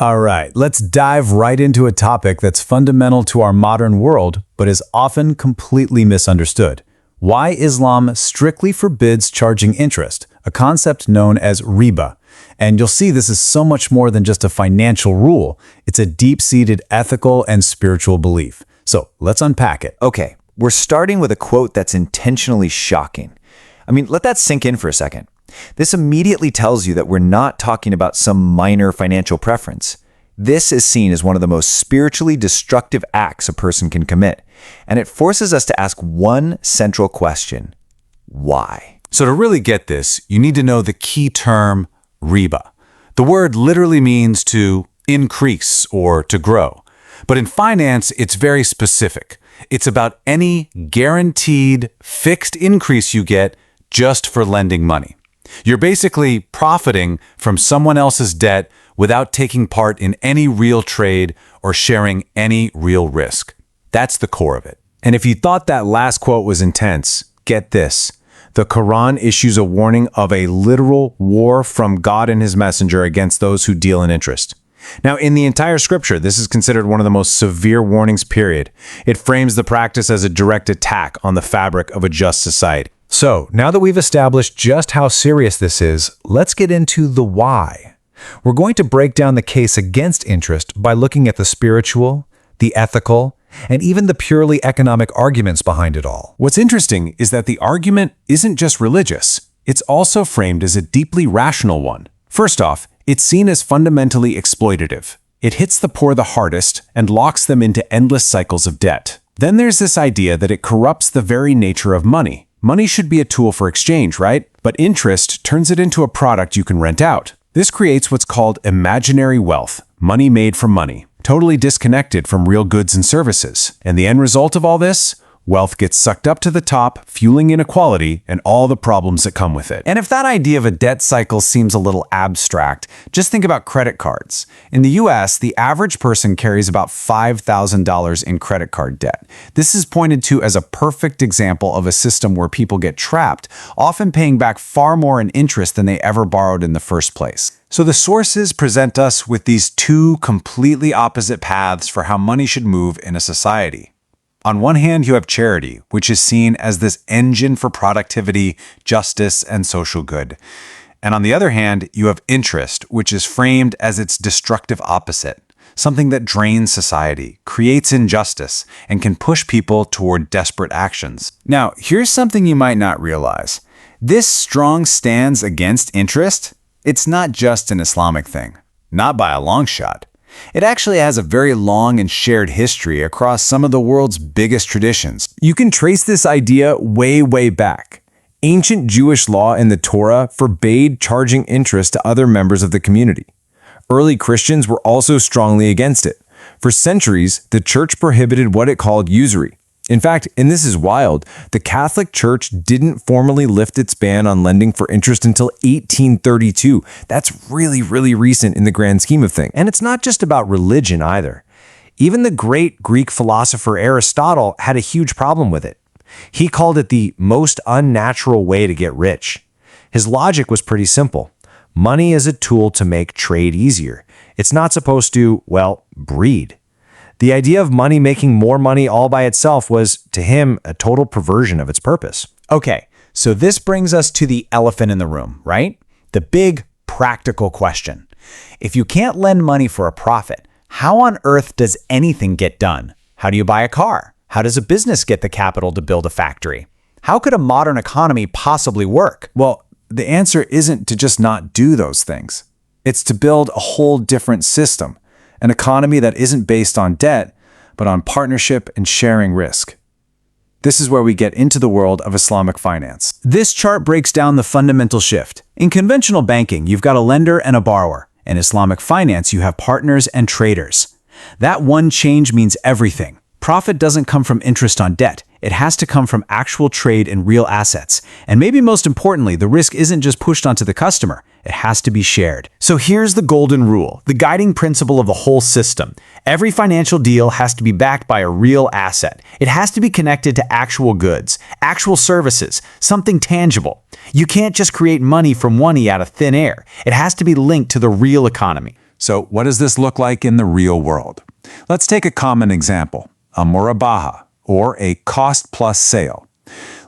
All right, let's dive right into a topic that's fundamental to our modern world, but is often completely misunderstood. Why Islam strictly forbids charging interest, a concept known as Reeba. And you'll see this is so much more than just a financial rule. It's a deep-seated ethical and spiritual belief. So let's unpack it. Okay, we're starting with a quote that's intentionally shocking. Let that sink in for a second. This immediately tells you that we're not talking about some minor financial preference. This is seen as one of the most spiritually destructive acts a person can commit, and it forces us to ask one central question: why? So to really get this, you need to know the key term, Reeba. The word literally means to increase or to grow. But in finance, it's very specific. It's about any guaranteed, fixed increase you get just for lending money. You're basically profiting from someone else's debt without taking part in any real trade or sharing any real risk. That's the core of it. And if you thought that last quote was intense, get this. The Quran issues a warning of a literal war from God and his messenger against those who deal in interest. Now, in the entire scripture, this is considered one of the most severe warnings, period. It frames the practice as a direct attack on the fabric of a just society. So, now that we've established just how serious this is, let's get into the why. We're going to break down the case against interest by looking at the spiritual, the ethical, and even the purely economic arguments behind it all. What's interesting is that the argument isn't just religious. It's also framed as a deeply rational one. First off, it's seen as fundamentally exploitative. It hits the poor the hardest and locks them into endless cycles of debt. Then there's this idea that it corrupts the very nature of money. Money should be a tool for exchange, right? But interest turns it into a product you can rent out. This creates what's called imaginary wealth, money made from money, totally disconnected from real goods and services. And the end result of all this? Wealth gets sucked up to the top, fueling inequality and all the problems that come with it. And if that idea of a debt cycle seems a little abstract, just think about credit cards. In the US, the average person carries about $5,000 in credit card debt. This is pointed to as a perfect example of a system where people get trapped, often paying back far more in interest than they ever borrowed in the first place. So the sources present us with these two completely opposite paths for how money should move in a society. On one hand, you have charity, which is seen as this engine for productivity, justice, and social good. And on the other hand, you have interest, which is framed as its destructive opposite, something that drains society, creates injustice, and can push people toward desperate actions. Now, here's something you might not realize. This strong stance against interest, it's not just an Islamic thing, not by a long shot. It actually has a very long and shared history across some of the world's biggest traditions. You can trace this idea way back. Ancient Jewish law in the Torah forbade charging interest to other members of the community. Early Christians were also strongly against it. For centuries, the church prohibited what it called usury. In fact, and this is wild, the Catholic Church didn't formally lift its ban on lending for interest until 1832. That's really recent in the grand scheme of things. And it's not just about religion either. Even the great Greek philosopher Aristotle had a huge problem with it. He called it the most unnatural way to get rich. His logic was pretty simple. Money is a tool to make trade easier. It's not supposed to, breed. The idea of money making more money all by itself was, to him, a total perversion of its purpose. Okay, so this brings us to the elephant in the room, right? The big practical question. If you can't lend money for a profit, how on earth does anything get done? How do you buy a car? How does a business get the capital to build a factory? How could a modern economy possibly work? Well, the answer isn't to just not do those things. It's to build a whole different system. An economy that isn't based on debt, but on partnership and sharing risk. This is where we get into the world of Islamic finance. This chart breaks down the fundamental shift. In conventional banking, you've got a lender and a borrower. In Islamic finance, you have partners and traders. That one change means everything. Profit doesn't come from interest on debt. It has to come from actual trade in real assets. And maybe most importantly, the risk isn't just pushed onto the customer. It has to be shared. So here's the golden rule, the guiding principle of the whole system. Every financial deal has to be backed by a real asset. It has to be connected to actual goods, actual services, something tangible. You can't just create money from money out of thin air. It has to be linked to the real economy. So what does this look like in the real world? Let's take a common example, a Murabaha, or a cost-plus sale.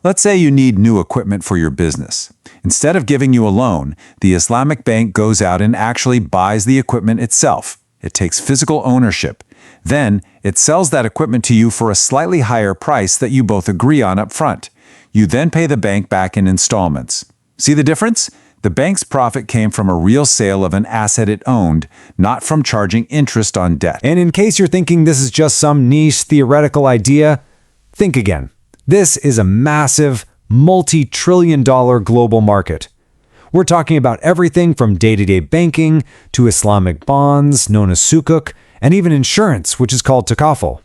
Let's say you need new equipment for your business. Instead of giving you a loan, the Islamic bank goes out and actually buys the equipment itself. It takes physical ownership. Then, it sells that equipment to you for a slightly higher price that you both agree on up front. You then pay the bank back in installments. See the difference? The bank's profit came from a real sale of an asset it owned, not from charging interest on debt. And in case you're thinking this is just some niche theoretical idea, think again. This is a massive, multi-trillion-dollar global market. We're talking about everything from day-to-day banking to Islamic bonds, known as Sukuk, and even insurance, which is called Takaful.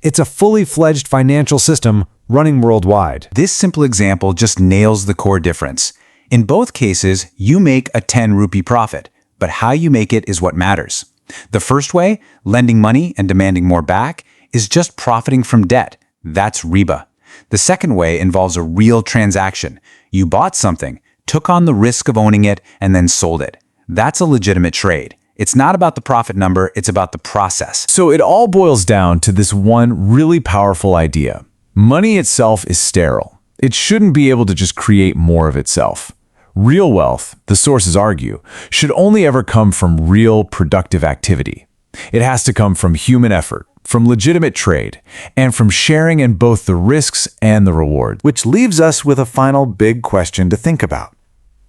It's a fully fledged financial system running worldwide. This simple example just nails the core difference. In both cases, you make a 10 rupee profit, but how you make it is what matters. The first way, lending money and demanding more back, is just profiting from debt. That's Reeba. The second way involves a real transaction. You bought something, took on the risk of owning it, and then sold it. That's a legitimate trade. It's not about the profit number, it's about the process. So it all boils down to this one really powerful idea. Money itself is sterile. It shouldn't be able to just create more of itself. Real wealth, the sources argue, should only ever come from real productive activity. It has to come from human effort, from legitimate trade, and from sharing in both the risks and the rewards. Which leaves us with a final big question to think about.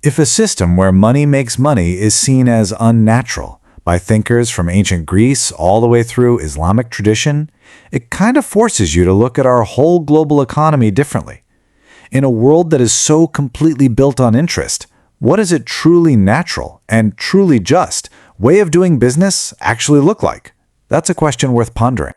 If a system where money makes money is seen as unnatural by thinkers from ancient Greece all the way through Islamic tradition, it kind of forces you to look at our whole global economy differently. In a world that is so completely built on interest, what does a truly natural and truly just way of doing business actually look like? That's a question worth pondering.